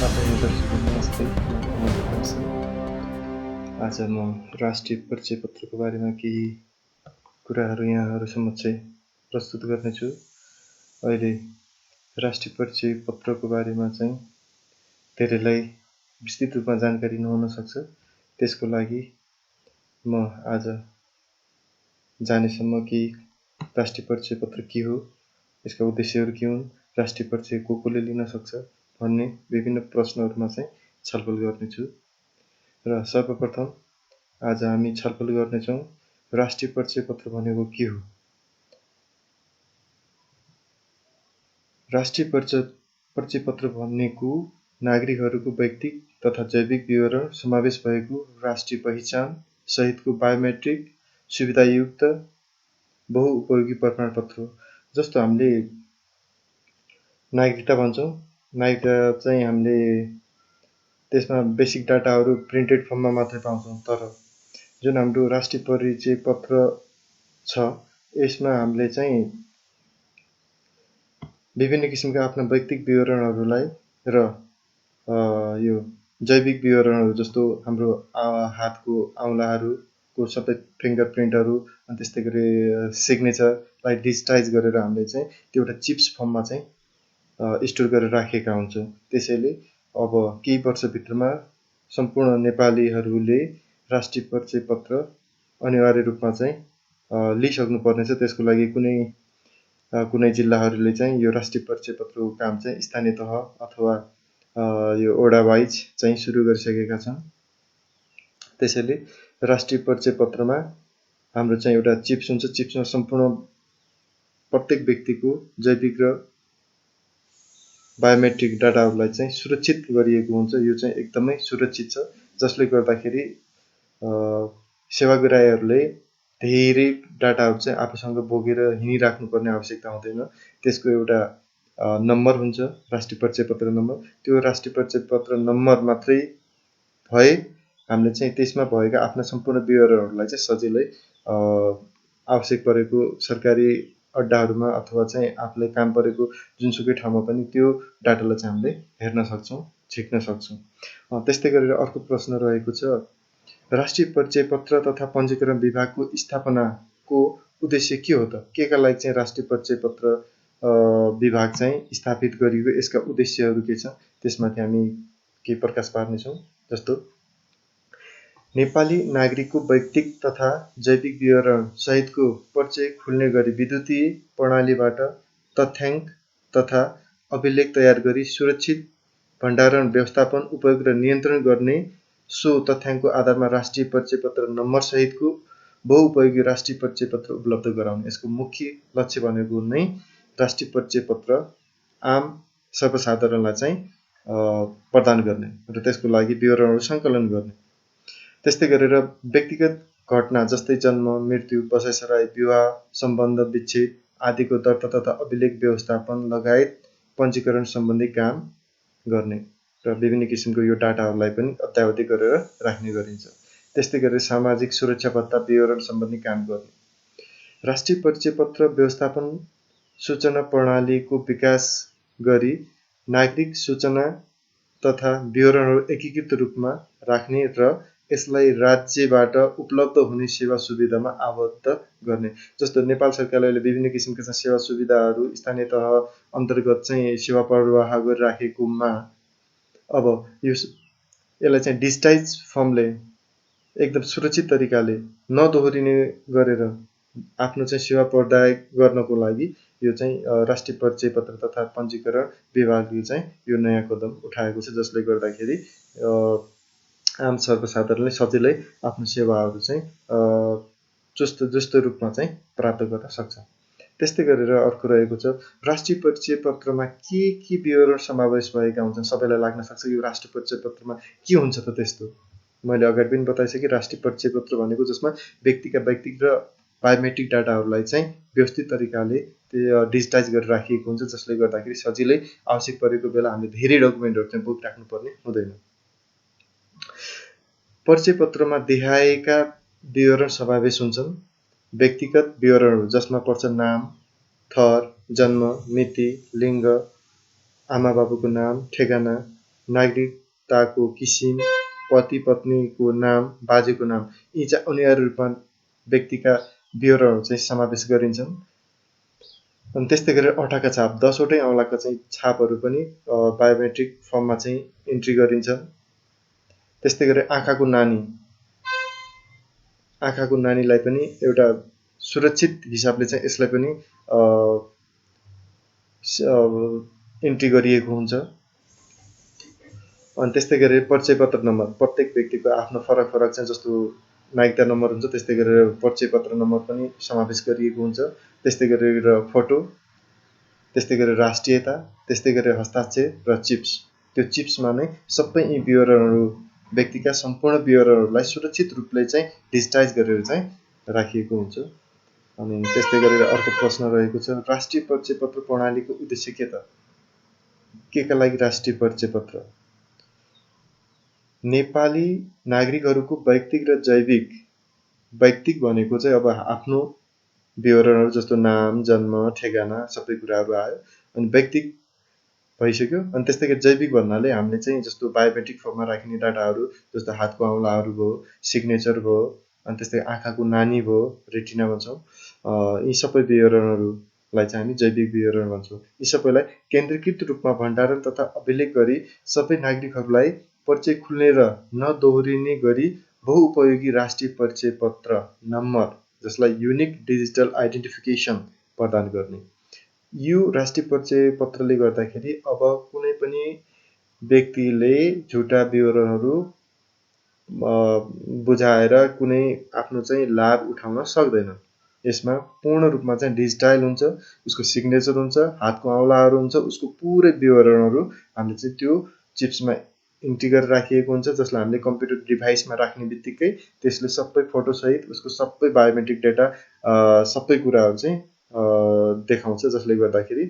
तपाईँ दर्शकहरू नमस्ते, म कमल प्रकाश। आज म राष्ट्रिय परिचय पत्रको बारेमा केही कुराहरू यहाँहरू समक्ष प्रस्तुत गर्नेछु। अहिले राष्ट्रिय परिचय पत्रको बारेमा चाहिँ धेरैलाई विस्तृत रूपमा जानकारी नहुन सक्छ। त्यसको लागि म आज जानेसम्म कि राष्ट्रिय परिचय पत्र के हो, यसका उद्देश्यहरू के हुन्, राष्ट्रिय परिचय को लिन सक्छ भन्ने विभिन्न प्रश्नहरूमा चाहिँ छलफल गर्नेछु। र सर्वप्रथम आज हामी छलफल गर्नेछौँ राष्ट्रिय परिचय पत्र भनेको के हो। राष्ट्रिय परिचय पत्र भनेको नागरिकहरूको व्यक्तिक तथा जैविक विवरण समावेश भएको राष्ट्रिय पहिचान सहितको बायोमेट्रिक सुविधायुक्त बहुउपयोगी प्रमाणपत्र हो। जस्तो हामीले नागरिकता भन्छौँ, नागरिकता चाहिँ हामीले त्यसमा बेसिक डाटाहरू प्रिन्टेड फर्ममा मात्रै पाउँछौँ। तर जुन हाम्रो राष्ट्रिय परिचय पत्र छ, यसमा हामीले चाहिँ विभिन्न किसिमका आफ्ना व्यक्तिक विवरणहरूलाई र यो जैविक विवरणहरू जस्तो हाम्रो हातको औँलाहरूको सबै फिङ्गर प्रिन्टहरू अनि त्यस्तै गरी सिग्नेचरलाई डिजिटाइज गरेर हामीले चाहिँ त्यो एउटा चिप्स फर्ममा चाहिँ स्टोर गरेर राखेका हुन्छौँ। त्यसैले अब केही वर्षभित्रमा सम्पूर्ण नेपालीहरूले राष्ट्रिय परिचय पत्र अनिवार्य रूपमा चाहिँ लिइसक्नु पर्नेछ। त्यसको लागि कुनै जिल्लाहरूले चाहिँ यो राष्ट्रिय परिचय पत्रको काम चाहिँ स्थानीय तह अथवा यो वडा वाइज चाहिँ सुरु गरिसकेका छन्। त्यसैले राष्ट्रिय परिचय पत्रमा हाम्रो चाहिँ एउटा चिप्स हुन्छ। चिप्समा सम्पूर्ण प्रत्येक व्यक्तिको जैविक र बायोमेट्रिक डाटाहरूलाई चाहिँ सुरक्षित गरिएको हुन्छ। यो चाहिँ एकदमै सुरक्षित छ, जसले गर्दाखेरि सेवाग्राहीहरूले धेरै डाटाहरू चाहिँ आफूसँग बोकेर हिँडिराख्नुपर्ने आवश्यकता हुँदैन। त्यसको एउटा नम्बर हुन्छ, राष्ट्रिय परिचय पत्र नम्बर। त्यो राष्ट्रिय परिचय पत्र नम्बर मात्रै भए हामीले चाहिँ त्यसमा भएका आफ्ना सम्पूर्ण विवरणहरूलाई चाहिँ सजिलै आवश्यक परेको सरकारी अड्डाहरूमा अथवा चाहिँ आफूलाई काम परेको जुनसुकै ठाउँमा पनि त्यो डाटालाई चाहिँ हामीले हेर्न सक्छौँ, झिक्न सक्छौँ। त्यस्तै गरेर अर्को प्रश्न रहेको छ, राष्ट्रिय परिचय पत्र तथा पञ्जीकरण विभागको स्थापनाको उद्देश्य के हो त? के का लागि चाहिँ राष्ट्रिय परिचय पत्र विभाग चाहिँ स्थापित गरिएको, यसका उद्देश्यहरू के छ, त्यसमाथि हामी केही प्रकाश पार्नेछौँ। जस्तो नेपाली नागरिकको व्यक्तिक तथा जैविक विवरण सहितको परिचय खुल्ने गरी विद्युतीय प्रणालीबाट तथ्याङ्क तथा अभिलेख तयार गरी सुरक्षित भण्डारण, व्यवस्थापन, उपयोग र नियन्त्रण गर्ने, सो तथ्याङ्कको आधारमा राष्ट्रिय परिचय पत्र नम्बर सहितको बहुउपयोगी राष्ट्रिय परिचय पत्र उपलब्ध गराउने। यसको मुख्य लक्ष्य भनेको नै राष्ट्रिय परिचय पत्र आम सर्वसाधारणलाई चाहिँ प्रदान गर्ने र त्यसको लागि विवरणहरू सङ्कलन गर्ने। त्यस्तै गरेर व्यक्तिगत घटना जस्तै जन्म, मृत्यु, बसाइसराई, विवाह, सम्बन्ध विच्छेद आदिको दर्ता तथा अभिलेख व्यवस्थापन लगायत पञ्जीकरण सम्बन्धी काम गर्ने र विभिन्न किसिमको यो डाटाहरूलाई पनि अद्यावधि गरेर राख्ने गरिन्छ। त्यस्तै गरेर सामाजिक सुरक्षा भत्ता विवरण सम्बन्धी काम गर्ने। राष्ट्रिय परिचय पत्र व्यवस्थापन सूचना प्रणालीको विकास गरी नागरिक सूचना तथा विवरणहरू एकीकृत रूपमा राख्ने र यसलाई राज्यबाट उपलब्ध हुने सेवा सुविधामा आबद्ध गर्ने। जस्तो नेपाल सरकारले विभिन्न किसिमका सेवा सुविधाहरू स्थानीय तह अन्तर्गत चाहिँ सेवा प्रवाह गरिराखेकोमा अब यसलाई चाहिँ डिजिटाइज फर्मले एकदम सुरक्षित तरिकाले नदोहोरिने गरेर आफ्नो चाहिँ सेवा प्रदाय गर्नको लागि यो चाहिँ राष्ट्रिय परिचय पत्र तथा पञ्जीकरण विभागले चाहिँ यो नयाँ कदम उठाएको छ, जसले गर्दाखेरि आम सर्वसाधारणले सजिलै आफ्नो सेवाहरू चाहिँ जस्तो रूपमा चाहिँ प्राप्त गर्न सक्छ। त्यस्तै गरेर अर्को रहेको छ, राष्ट्रिय परिचय पत्रमा के विवरण समावेश भएका हुन्छन्? सबैलाई लाग्न सक्छ यो राष्ट्रिय परिचय पत्रमा के हुन्छ त त्यस्तो। मैले अगाडि पनि बताइसकेँ, राष्ट्रिय परिचय पत्र भनेको जसमा व्यक्तिक र बायोमेट्रिक डाटाहरूलाई चाहिँ व्यवस्थित तरिकाले त्यो डिजिटाइज गरेर राखिएको हुन्छ, जसले गर्दाखेरि सजिलै आवश्यक परेको बेला हामीले धेरै डकुमेन्टहरू चाहिँ बोकिराख्नुपर्ने हुँदैन। परिचय पत्रमा देखाएका विवरण समावेश हुन्छन् व्यक्तिगत विवरणहरू, जसमा पर्छ नाम, थर, जन्म मिति, लिङ्ग, आमा बाबुको नाम, ठेगाना, नागरिकताको किसिम, पति पत्नीको नाम, बाजेको नाम, यी चाहिँ अनिवार्य रूपमा व्यक्तिका विवरणहरू चाहिँ समावेश गरिन्छन्। अनि त्यस्तै गरेर औँठाका छाप, 10 वटै औँलाका चाहिँ छापहरू पनि बायोमेट्रिक फर्ममा चाहिँ इन्ट्री गरिन्छ। त्यस्तै गरेर आँखाको नानीलाई पनि एउटा सुरक्षित हिसाबले चाहिँ यसलाई पनि इन्ट्री गरिएको हुन्छ। अनि त्यस्तै गरेर परिचय पत्र नम्बर, प्रत्येक व्यक्तिको आफ्नो फरक फरक चाहिँ जस्तो नागरिकता नम्बर हुन्छ त्यस्तै गरेर परिचय पत्र नम्बर पनि समावेश गरिएको हुन्छ। त्यस्तै गरेर फोटो, त्यस्तै गरेर राष्ट्रियता, त्यस्तै गरेर हस्ताक्षर र चिप्स। त्यो चिप्समा नै सबै यी विवरणहरू, व्यक्तिका सम्पूर्ण विवरणहरूलाई सुरक्षित रूपले चाहिँ डिजिटाइज गरेर चाहिँ राखिएको हुन्छ। अनि त्यस्तै गरेर अर्को प्रश्न रहेको छ, राष्ट्रिय परिचय पत्र प्रणालीको उद्देश्य के त? के का लागि राष्ट्रिय परिचय पत्र? नेपाली नागरिकहरूको वैयक्तिक र जैविक, वैयक्तिक भनेको चाहिँ अब आफ्नो विवरणहरू जस्तो नाम, जन्म, ठेगाना सबै कुराहरू आयो। अनि वैयक्तिक भइसक्यो। अनि त्यस्तै गरी जैविक भन्नाले हामीले चाहिँ जस्तो बायोमेट्रिक फर्ममा राखिने डाटाहरू जस्तो हातको औँलाहरू भयो, सिग्नेचर भयो, अनि त्यस्तै आँखाको नानी भयो, रेटिना भन्छौँ, यी सबै विवरणहरूलाई चाहिँ हामी जैविक विवरण भन्छौँ। यी सबैलाई केन्द्रीकृत रूपमा भण्डारण तथा अभिलेख गरी सबै नागरिकहरूलाई परिचय खुल्ने र नदोहोरिने गरी बहुउपयोगी राष्ट्रिय परिचय पत्र नम्बर, जसलाई युनिक डिजिटल आइडेन्टिफिकेसन प्रदान गर्ने। यो राष्ट्रिय परिचय पत्रले गर्दाखेरि अब कुनै पनि व्यक्तिले झुटा विवरणहरू बुझाएर कुनै आफ्नो चाहिँ लाभ उठाउन सक्दैन। यसमा पूर्ण रूपमा चाहिँ डिजिटाइल हुन्छ, उसको सिग्नेचर हुन्छ, हातको औँलाहरू हुन्छ, उसको पुरै विवरणहरू हामीले चाहिँ त्यो चिप्समा इन्ट्री गरेर राखिएको हुन्छ, जसलाई हामीले कम्प्युटर डिभाइसमा राख्ने बित्तिकै त्यसले सबै फोटोसहित उसको सबै बायोमेट्रिक डेटा सबै कुराहरू चाहिँ देखाउँछ, जसले गर्दाखेरि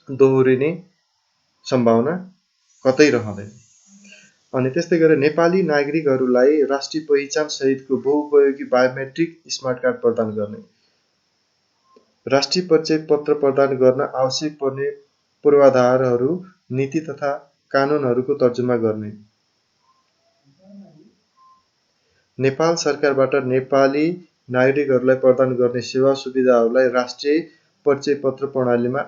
दोहोरिने सम्भावना कतै रहँदैन। अनि त्यस्तै गरेर नेपाली नागरिकहरूलाई राष्ट्रिय पहिचान सहितको बहुउपयोगी बायोमेट्रिक स्मार्ट कार्ड प्रदान गर्ने। राष्ट्रिय परिचय पत्र प्रदान गर्न आवश्यक पर्ने पूर्वाधारहरू, नीति तथा कानुनहरूको तर्जुमा गर्ने। नेपाल सरकारबाट नेपाली नागरिकहरूलाई प्रदान गर्ने सेवा सुविधाहरूलाई राष्ट्रिय परिचय पत्र प्रणालीमा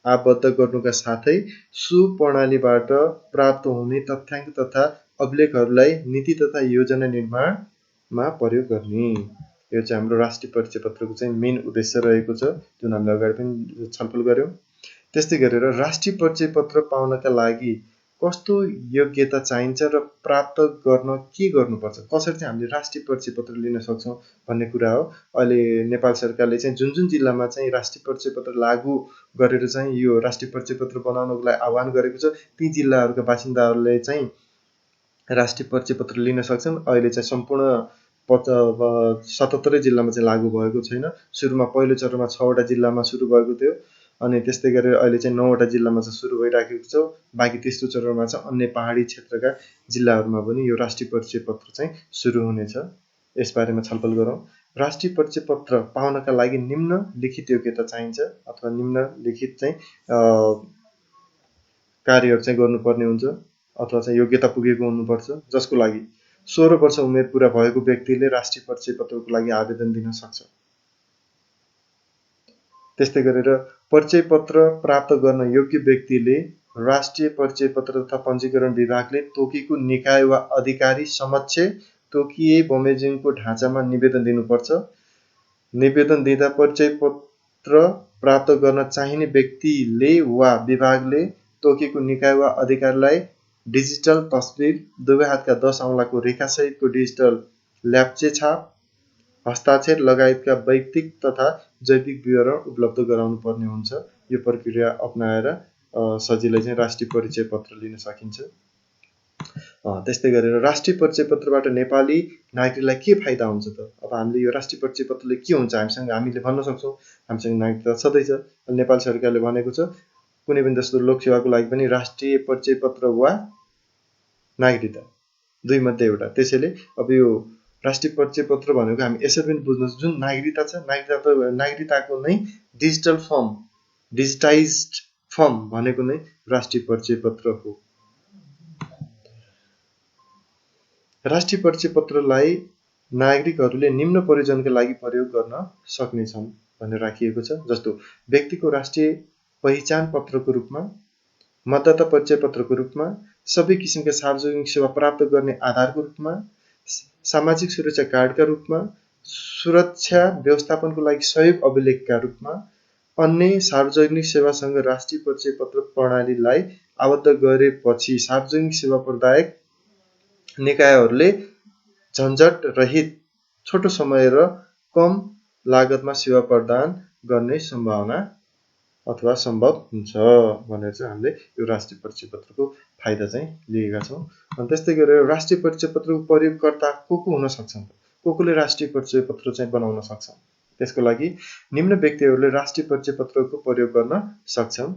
आबद्ध गर्नुका साथै सो प्रणालीबाट प्राप्त हुने तथ्याङ्क तथा अभिलेखहरूलाई नीति तथा योजना निर्माणमा प्रयोग गर्ने। यो चाहिँ हाम्रो राष्ट्रिय परिचय पत्रको चाहिँ मेन उद्देश्य रहेको छ, जुन हामीले अगाडि पनि छलफल गऱ्यौँ। त्यस्तै गरेर राष्ट्रिय परिचय पत्र पाउनका लागि कस्तो योग्यता चाहिन्छ र प्राप्त गर्न के गर्नुपर्छ, कसरी चाहिँ हामीले राष्ट्रिय परिचय पत्र लिन सक्छौँ भन्ने कुरा हो। अहिले नेपाल सरकारले चाहिँ जुन जुन जिल्लामा चाहिँ राष्ट्रिय परिचय पत्र लागू गरेर चाहिँ यो राष्ट्रिय परिचय पत्र बनाउनको लागि आह्वान गरेको छ, ती जिल्लाहरूका बासिन्दाहरूले चाहिँ राष्ट्रिय परिचय पत्र लिन सक्छन्। अहिले चाहिँ सम्पूर्ण 77 जिल्लामा चाहिँ लागू भएको छैन। सुरुमा पहिलो चरणमा 6 वटा जिल्लामा सुरु भएको थियो, अनि त्यस्तै गरेर अहिले चाहिँ 9 वटा जिल्लामा चाहिँ सुरु भइराखेको छ। बाँकी तेस्रो चरणमा चाहिँ अन्य पहाडी क्षेत्रका जिल्लाहरूमा पनि यो राष्ट्रिय परिचय पत्र चाहिँ सुरु हुनेछ। यसबारेमा छलफल गरौँ। राष्ट्रिय परिचय पत्र पाउनका लागि निम्न लिखित योग्यता चाहिन्छ अथवा निम्न लिखित चाहिँ कार्यहरू चाहिँ गर्नुपर्ने हुन्छ अथवा चाहिँ योग्यता पुगेको हुनुपर्छ, जसको लागि 16 वर्ष उमेर पुरा भएको व्यक्तिले राष्ट्रिय परिचय पत्रको लागि आवेदन दिन सक्छ। त्यस्तै गरेर परिचय पत्र प्राप्त गर्न योग्य व्यक्तिले राष्ट्रिय परिचय पत्र तथा पञ्जीकरण विभागले तोकेको निकाय वा अधिकारी समक्ष तोकिए बमोजिमको ढाँचामा निवेदन दिनुपर्छ। निवेदन दिँदा परिचय पत्र प्राप्त गर्न चाहिने व्यक्तिले वा विभागले तोकेको निकाय वा अधिकारीलाई डिजिटल तस्बिर, दुवै हातका 10 औँलाको रेखासहितको डिजिटल ल्याप्चे छाप, हस्ताक्षर लगायतका वैयक्तिक तथा जैविक विवरण उपलब्ध गराउनु पर्ने हुन्छ। यो प्रक्रिया अपनाएर सजिलै चाहिँ राष्ट्रिय परिचय पत्र लिन सकिन्छ। त्यस्तै गरेर राष्ट्रिय परिचय पत्रबाट नेपाली नागरिकलाई के फाइदा हुन्छ त? अब हामीले यो राष्ट्रिय परिचय पत्रले के हुन्छ हामीसँग, हामीले भन्न सक्छौँ हामीसँग नागरिकता छँदैछ। नेपाल सरकारले भनेको छ कुनै पनि जस्तो लोकसेवाको लागि पनि राष्ट्रिय परिचय पत्र वा नागरिकता दुई मध्ये एउटा। त्यसैले अब यो राष्ट्रिय परिचय पत्र भनेको हामी यसरी पनि बुझ्नु, जुन नागरिकता छ, नागरिकताको नै डिजिटल फर्म, डिजिटाइज्ड फर्म भनेको नै राष्ट्रिय परिचय पत्र हो। राष्ट्रिय परिचय पत्रलाई नागरिकहरूले निम्न प्रयोजनका लागि प्रयोग गर्न सक्नेछन् भनेर राखिएको छ। जस्तो व्यक्तिको राष्ट्रिय पहिचान पत्रको रूपमा, मतदाता परिचय पत्रको रूपमा, सबै किसिमका सार्वजनिक सेवा प्राप्त गर्ने आधारको रूपमा, सामाजिक सुरक्षा कार्डका रूपमा, सुरक्षा व्यवस्थापनको लागि सहयोग अभिलेखका रूपमा, अन्य सार्वजनिक सेवासँग राष्ट्रिय परिचय पत्र प्रणालीलाई आबद्ध गरेपछि सार्वजनिक सेवा प्रदायक निकायहरूले झन्झट रहित छोटो समय र कम लागतमा सेवा प्रदान गर्ने सम्भावना अथवा सम्भव हुन्छ भनेर चाहिँ हामीले यो राष्ट्रिय परिचय पत्रको फाइदा चाहिँ लिएका छौँ। अनि त्यस्तै गरेर राष्ट्रिय परिचय पत्रको प्रयोगकर्ता को हुन सक्छन्, कोले राष्ट्रिय परिचय पत्र चाहिँ बनाउन सक्छन्। त्यसको लागि निम्न व्यक्तिहरूले राष्ट्रिय परिचय पत्रको प्रयोग गर्न सक्छन्।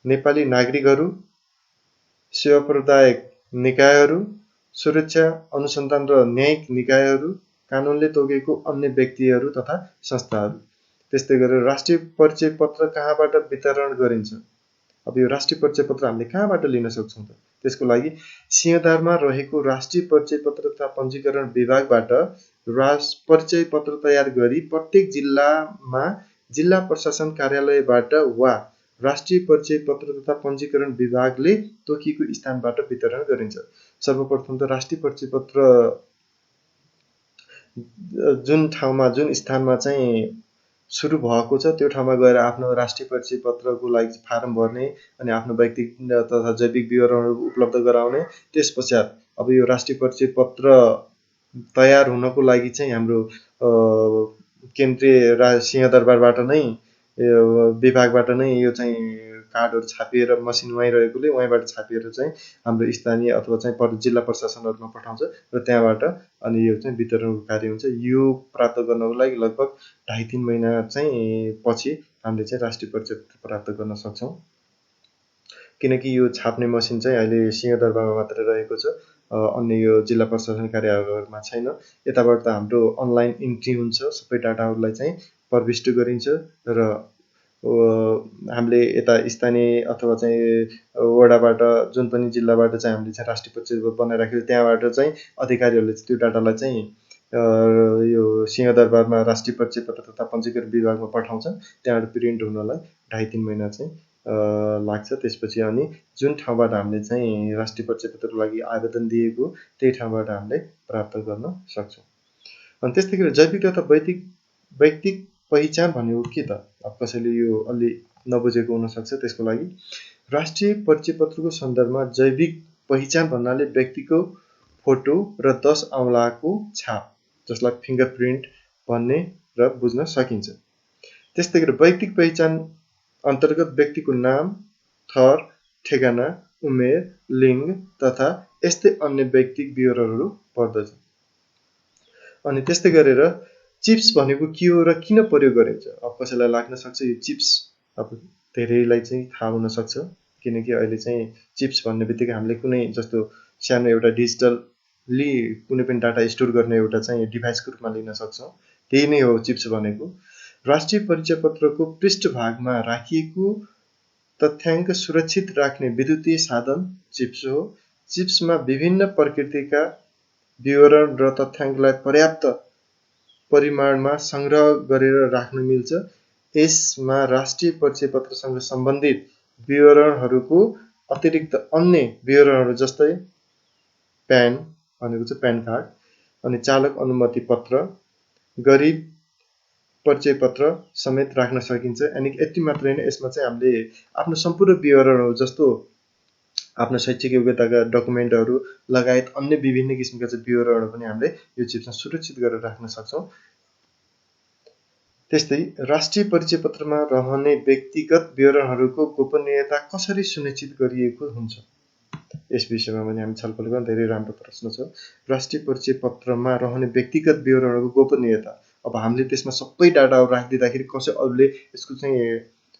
नेपाली नागरिकहरू, सेवा प्रदायक निकायहरू, सुरक्षा अनुसन्धान र न्यायिक निकायहरू, कानुनले तोकेको अन्य व्यक्तिहरू तथा संस्थाहरू। त्यस्तै गरेर राष्ट्रिय परिचय पत्र कहाँबाट वितरण गरिन्छ? अब यो राष्ट्रिय परिचय पत्र हामीले कहाँबाट लिन सक्छौँ त? त्यसको लागि सिंहदरबारमा रहेको राष्ट्रिय परिचय पत्र तथा पञ्जीकरण विभागबाट परिचय पत्र तयार गरी प्रत्येक जिल्लामा जिल्ला प्रशासन कार्यालयबाट वा राष्ट्रिय परिचय पत्र तथा पञ्जीकरण विभागले तोकिएको स्थानबाट वितरण गरिन्छ। सर्वप्रथम त राष्ट्रिय परिचय पत्र जुन ठाउँमा, जुन स्थानमा चाहिँ सुरु भएको छ त्यो ठाउँमा गएर आफ्नो राष्ट्रिय परिचय पत्रको लागि फारम भर्ने अनि आफ्नो व्यक्तिगत तथा जैविक विवरणहरू उपलब्ध गराउने। त्यसपश्चात अब यो राष्ट्रिय परिचय पत्र तयार हुनको लागि चाहिँ हाम्रो केन्द्रीय सिंहदरबारबाट नै विभागबाट नै यो चाहिँ कार्डहरू छापिएर मसिन वहीँ रहेकोले वहीँबाट छापिएर चाहिँ हाम्रो स्थानीय अथवा चाहिँ जिल्ला प्रशासनहरूमा पठाउँछ र त्यहाँबाट अनि यो चाहिँ वितरणको कार्य हुन्छ। यो प्राप्त गर्नको लागि लगभग 2.5-3 महिना चाहिँ पछि हामीले चाहिँ राष्ट्रिय परिचय पत्र प्राप्त गर्न सक्छौँ। किनकि यो छाप्ने मसिन चाहिँ अहिले सिंहदरबारमा मात्रै रहेको छ, अन्य यो जिल्ला प्रशासन कार्यालयहरूमा छैन। यताबाट त हाम्रो अनलाइन इन्ट्री हुन्छ, सबै डाटाहरूलाई चाहिँ प्रविष्ट गरिन्छ र हामीले यता स्थानीय अथवा चाहिँ वडाबाट जुन पनि जिल्लाबाट चाहिँ हामीले चाहिँ राष्ट्रिय परिचय बनाइराखेको त्यहाँबाट चाहिँ अधिकारीहरूले त्यो डाटालाई चाहिँ यो सिंहदरबारमा राष्ट्रिय परिचय पत्र तथा पञ्जीकरण विभागमा पठाउँछन्। त्यहाँबाट प्रिन्ट हुनलाई 2.5-3 महिना चाहिँ लाग्छ। त्यसपछि अनि जुन ठाउँबाट हामीले चाहिँ राष्ट्रिय परिचय पत्रको लागि आवेदन दिएको त्यही ठाउँबाट हामीले प्राप्त गर्न सक्छौँ। अनि त्यस्तै गरी जैविक तथा व्यक्तिक पहिचान भनेको के त? अब कसैले यो अलि नबुझेको हुनसक्छ। त्यसको लागि राष्ट्रिय परिचय पत्रको सन्दर्भमा जैविक पहिचान भन्नाले व्यक्तिको फोटो र 10 औँलाको छाप जसलाई फिङ्गरप्रिन्ट भन्ने र बुझ्न सकिन्छ। त्यस्तै गरी व्यक्तिक पहिचान अन्तर्गत व्यक्तिको नाम, थर, ठेगाना, उमेर, लिङ्ग तथा यस्तै अन्य व्यक्तिक विवरणहरू पर्दछ। अनि त्यस्तै गरेर चिप्स भनेको के हो र किन प्रयोग गरिन्छ? अब कसैलाई लाग्न सक्छ यो चिप्स, अब धेरैलाई चाहिँ थाहा हुन सक्छ किनकि अहिले चाहिँ चिप्स भन्ने बित्तिकै हामीले कुनै जस्तो सानो एउटा डिजिटली कुनै पनि डाटा स्टोर गर्ने एउटा चाहिँ डिभाइसको रूपमा लिन सक्छौँ। त्यही नै हो चिप्स भनेको। राष्ट्रिय परिचय पत्रको पृष्ठभागमा राखिएको तथ्याङ्क सुरक्षित राख्ने विद्युतीय साधन चिप्स हो। चिप्समा विभिन्न प्रकृतिका विवरण र तथ्याङ्कलाई पर्याप्त परिमाणमा सङ्ग्रह गरेर राख्न मिल्छ। यसमा राष्ट्रिय परिचय पत्रसँग सम्बन्धित विवरणहरूको अतिरिक्त अन्य विवरणहरू जस्तै प्यान भनेको चाहिँ प्यान कार्ड, अनि चालक अनुमति पत्र, गरिब परिचय पत्र समेत राख्न सकिन्छ। अनि यति मात्रै नै, यसमा चाहिँ हामीले आफ्नो सम्पूर्ण विवरणहरू जस्तो आफ्नो शैक्षिक योग्यताका डकुमेन्टहरू लगायत अन्य विभिन्न किसिमका चाहिँ विवरणहरू पनि हामीले यो चिप्समा सुरक्षित गरेर राख्न सक्छौँ। त्यस्तै राष्ट्रिय परिचय पत्रमा रहने व्यक्तिगत विवरणहरूको गोपनीयता कसरी सुनिश्चित गरिएको हुन्छ? यस विषयमा पनि हामी छलफल गर्न धेरै राम्रो प्रश्न छ। राष्ट्रिय परिचय पत्रमा रहने व्यक्तिगत विवरणहरूको गोपनीयता, अब हामीले त्यसमा सबै डाटाहरू राखिदिँदाखेरि कसै अरूले यसको चाहिँ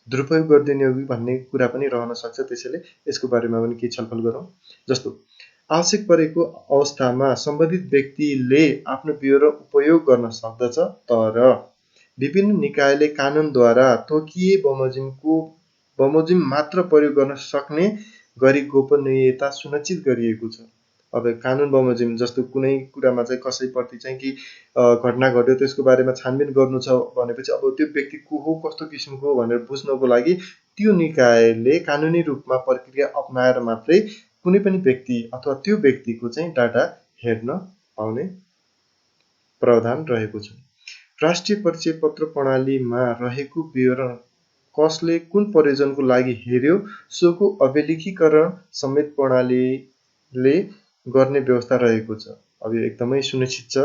दुरुपयोग गरिदिने हो कि भन्ने कुरा पनि रहन सक्छ। त्यसैले यसको बारेमा पनि केही छलफल गरौँ। जस्तो आवश्यक परेको अवस्थामा सम्बन्धित व्यक्तिले आफ्नो विवरण उपयोग गर्न सक्दछ, तर विभिन्न निकायले कानुनद्वारा तोकिए बमोजिम मात्र प्रयोग गर्न सक्ने गरी गोपनीयता सुनिश्चित गरिएको छ। अब कानुन बमोजिम जस्तो कुनै कुरामा चाहिँ कसैप्रति चाहिँ कि घटना घट्यो त्यसको बारेमा छानबिन गर्नु छ भनेपछि अब त्यो व्यक्ति को हो कस्तो किसिमको हो भनेर बुझ्नको लागि त्यो निकायले कानुनी रूपमा प्रक्रिया अपनाएर मात्रै कुनै पनि व्यक्ति अथवा त्यो व्यक्तिको चाहिँ डाटा हेर्न पाउने प्रावधान रहेको छ। राष्ट्रिय परिचय पत्र प्रणालीमा रहेको विवरण कसले कुन प्रयोजनको लागि हेर्यो सोको अभिलेखीकरण समेत प्रणालीले गर्ने व्यवस्था रहेको छ। अब यो एकदमै सुनिश्चित छ,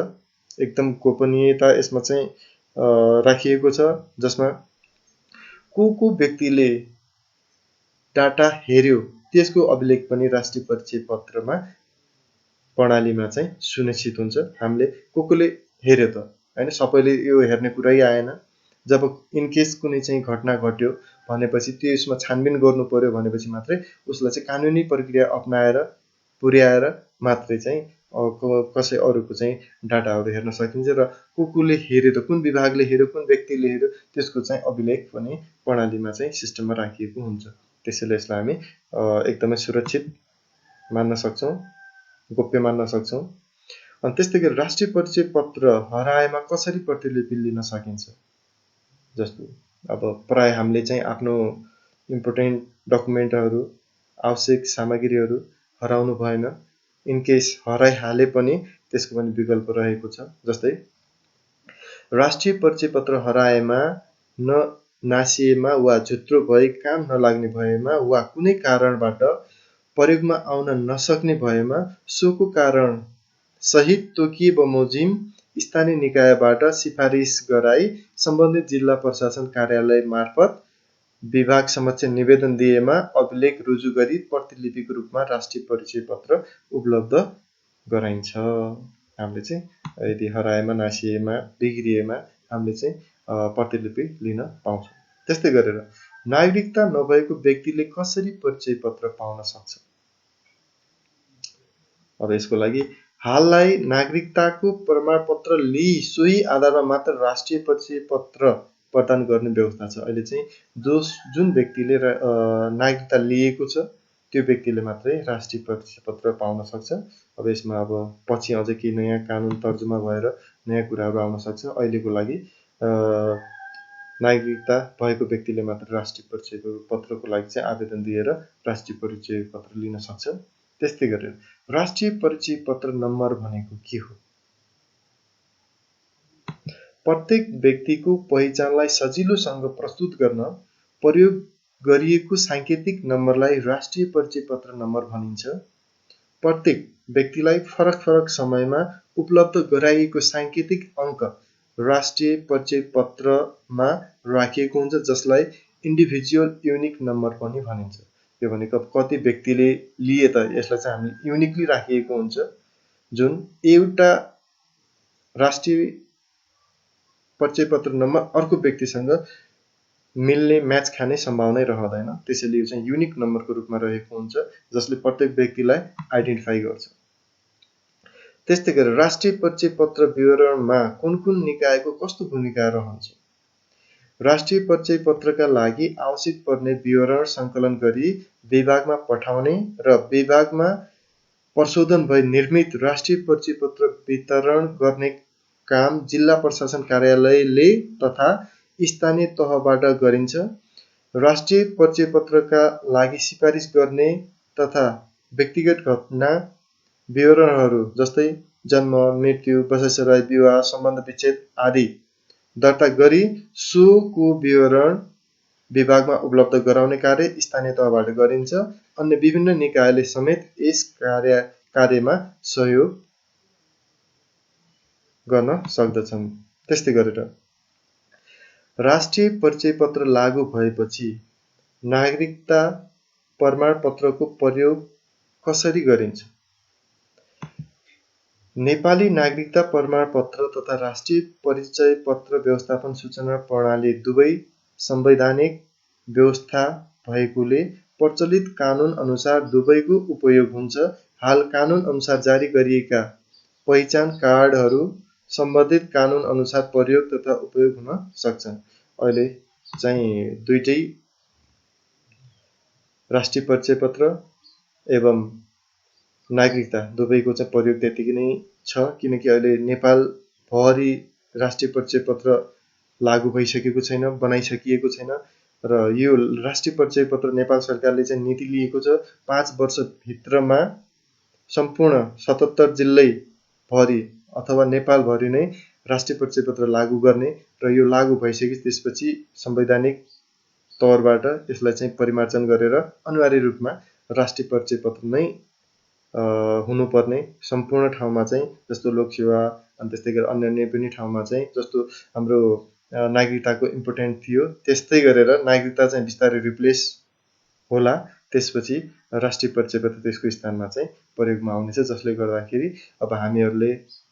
एकदम गोपनीयता यसमा चाहिँ राखिएको छ, जसमा को व्यक्तिले डाटा हेर्यो त्यसको अभिलेख पनि राष्ट्रिय परिचय पत्रमा प्रणालीमा चाहिँ सुनिश्चित हुन्छ। हामीले कोले हेर्यो त हैन, सबैले यो हेर्ने कुरै आएन। जब इनकेस कुनै चाहिँ घटना घट्यो भनेपछि त्यसमा छानबिन गर्नु पर्यो भनेपछि मात्रै उसलाई चाहिँ कानुनी प्रक्रिया अपनाएर पुर्याएर मात्रै चाहिँ कसै अरूको चाहिँ डाटाहरू हेर्न सकिन्छ र कोले हेर्यो त कुन विभागले हेर्यो कुन व्यक्तिले हेर्यो त्यसको चाहिँ अभिलेख पनि प्रणालीमा चाहिँ सिस्टममा राखिएको हुन्छ। त्यसैले यसलाई हामी एकदमै सुरक्षित मान्न सक्छौँ, गोप्य मान्न सक्छौँ। अनि त्यस्तै गरी राष्ट्रिय परिचय पत्र हराएमा कसरी प्रतिलिपि लिन सकिन्छ, जस्तो अब प्राय हामीले चाहिँ आफ्नो इम्पोर्टेन्ट डकुमेन्टहरू आवश्यक सामग्रीहरू हराउनु भएन, इनकेस हराइहाले पनि त्यसको पनि विकल्प रहेको छ। जस्तै राष्ट्रिय परिचय पत्र हराएमा नासिएमा वा झुत्रो भई काम नलाग्ने भएमा वा कुनै कारणबाट प्रयोगमा आउन नसक्ने भएमा सोको कारण सहित तोकिए बमोजिम स्थानीय निकायबाट सिफारिस गराई सम्बन्धित जिल्ला प्रशासन कार्यालय मार्फत विभाग समक्ष निवेदन दिएमा अभिलेख रुजु गरी प्रतिलिपिको रूपमा राष्ट्रिय परिचय पत्र उपलब्ध गराइन्छ। हामीले चाहिँ यदि हराएमा नासिएमा बिग्रिएमा हामीले चाहिँ प्रतिलिपि लिन पाउँछौँ। त्यस्तै गरेर नागरिकता नभएको व्यक्तिले कसरी परिचय पत्र पाउन सक्छ? अब यसको लागि हाललाई नागरिकताको प्रमाणपत्र लिई सोही आधारमा मात्र राष्ट्रिय परिचय पत्र प्रदान गर्ने व्यवस्था छ। अहिले चाहिँ जुन व्यक्तिले नागरिकता लिएको छ त्यो व्यक्तिले मात्रै राष्ट्रिय परिचय पत्र पाउन सक्छ। अब यसमा अब पछि अझै केही नयाँ कानुन तर्जुमा भएर नयाँ कुराहरू आउन सक्छ। अहिलेको लागि नागरिकता भएको व्यक्तिले मात्र राष्ट्रिय परिचय पत्रको लागि चाहिँ आवेदन दिएर राष्ट्रिय परिचय पत्र लिन सक्छ। त्यस्तै गरेर राष्ट्रिय परिचय पत्र नम्बर भनेको के हो? प्रत्येक व्यक्तिको पहिचानलाई सजिलोसँग प्रस्तुत गर्न प्रयोग गरिएको सांकेतिक नम्बरलाई राष्ट्रिय परिचय पत्र नम्बर भनिन्छ। प्रत्येक व्यक्तिलाई फरक फरक समयमा उपलब्ध गराइएको सांकेतिक अङ्क राष्ट्रिय परिचय पत्रमा राखिएको हुन्छ, जसलाई इन्डिभिजुअल युनिक नम्बर पनि भनिन्छ। यो भनेको कति व्यक्तिले लिए त यसलाई चाहिँ हामीले युनिकली राखिएको हुन्छ, जुन एउटा राष्ट्रिय परिचय पत्र नम्बर अर्को व्यक्तिसँग मिल्ने म्याच खाने सम्भावना रहँदैन। त्यसैले यो चाहिँ युनिक नम्बरको रूपमा रहेको हुन्छ, जसले प्रत्येक व्यक्तिलाई आइडेन्टिफाई गर्छ। त्यस्तै गरेर राष्ट्रिय परिचय पत्र विवरणमा कुन कुन निकायको कस्तो भूमिका रहन्छ? राष्ट्रिय परिचय पत्रका लागि आवश्यक पर्ने विवरण सङ्कलन गरी विभागमा पठाउने र विभागमा प्रशोधन भई निर्मित राष्ट्रिय परिचय पत्र वितरण गर्ने काम जिल्ला प्रशासन कार्यालयले तथा स्थानीय तहबाट गरिन्छ। राष्ट्रिय परिचय पत्रका लागि सिफारिस गर्ने तथा व्यक्तिगत घटना विवरणहरू जस्तै जन्म, मृत्यु, बसाइसराई, विवाह, सम्बन्ध विच्छेद आदि दर्ता गरी सोको विवरण विभागमा उपलब्ध गराउने कार्य स्थानीय तहबाट गरिन्छ। अन्य विभिन्न निकायले समेत यस कार्यमा सहयोग गर्न सक्दछन्। त्यस्तै गरेर राष्ट्रिय परिचय पत्र लागू भएपछि नागरिकता प्रमाणपत्रको प्रयोग कसरी गरिन्छ? नेपाली नागरिकता प्रमाणपत्र तथा राष्ट्रिय परिचय पत्र व्यवस्थापन सूचना प्रणाली दुवै संवैधानिक व्यवस्था भएकोले प्रचलित कानुन अनुसार दुवैको उपयोग हुन्छ। हाल कानुन अनुसार जारी गरिएका पहिचान कार्डहरू सम्बन्धित कानुन अनुसार प्रयोग तथा उपयोग हुन सक्छन्। अहिले चाहिँ दुईटै राष्ट्रिय परिचय पत्र एवं नागरिकता दुवैको चाहिँ प्रयोग त्यतिकै नै छ, किनकि अहिले नेपालभरि राष्ट्रिय परिचय पत्र लागू भइसकेको छैन, बनाइसकिएको छैन र यो राष्ट्रिय परिचय पत्र नेपाल सरकारले चाहिँ नीति लिएको छ 5 वर्षभित्रमा सम्पूर्ण 77 जिल्लैभरि अथवा नेपालभरि नै राष्ट्रिय परिचय पत्र लागू गर्ने र यो लागू भइसकेपछि त्यसपछि संवैधानिक तौरबाट यसलाई चाहिँ परिमार्जन गरेर अनिवार्य रूपमा राष्ट्रिय परिचय पत्र नै हुनुपर्ने सम्पूर्ण ठाउँमा चाहिँ, जस्तो लोकसेवा अनि त्यस्तै गरी अन्य पनि ठाउँमा चाहिँ जस्तो हाम्रो नागरिकताको इम्पोर्टेन्ट थियो त्यस्तै गरेर नागरिकता चाहिँ बिस्तारै रिप्लेस होला, त्यसपछि राष्ट्रिय परिचय पत्र त्यसको स्थानमा चाहिँ प्रयोगमा आउनेछ, जसले गर्दाखेरि अब हामीहरूले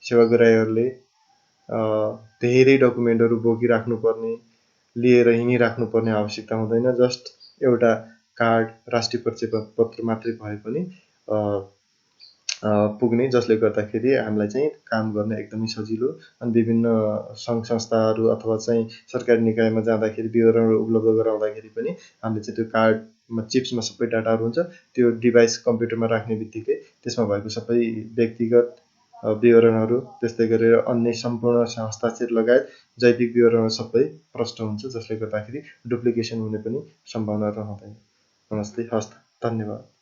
सेवाग्राहीहरूले धेरै डकुमेन्टहरू बोकिराख्नुपर्ने, लिएर हिँडिराख्नुपर्ने आवश्यकता हुँदैन। जस्ट एउटा कार्ड राष्ट्रिय परिचय पत्र मात्रै भए पनि पुग्ने, जसले गर्दाखेरि हामीलाई चाहिँ काम गर्न एकदमै सजिलो अनि विभिन्न सङ्घ संस्थाहरू अथवा चाहिँ सरकारी निकायमा जाँदाखेरि विवरणहरू उपलब्ध गराउँदाखेरि पनि हामीले चाहिँ त्यो कार्डमा चिप्समा सबै डाटाहरू हुन्छ, त्यो डिभाइस कम्प्युटरमा राख्ने बित्तिकै त्यसमा भएको सबै व्यक्तिगत विवरणहरू त्यस्तै गरेर अन्य सम्पूर्ण हस्ताक्षर लगायत जैविक विवरणहरू सबै प्रष्ट हुन्छ, जसले गर्दाखेरि डुप्लिकेसन हुने पनि सम्भावना रहँदैन। नमस्ते, हस्त, धन्यवाद।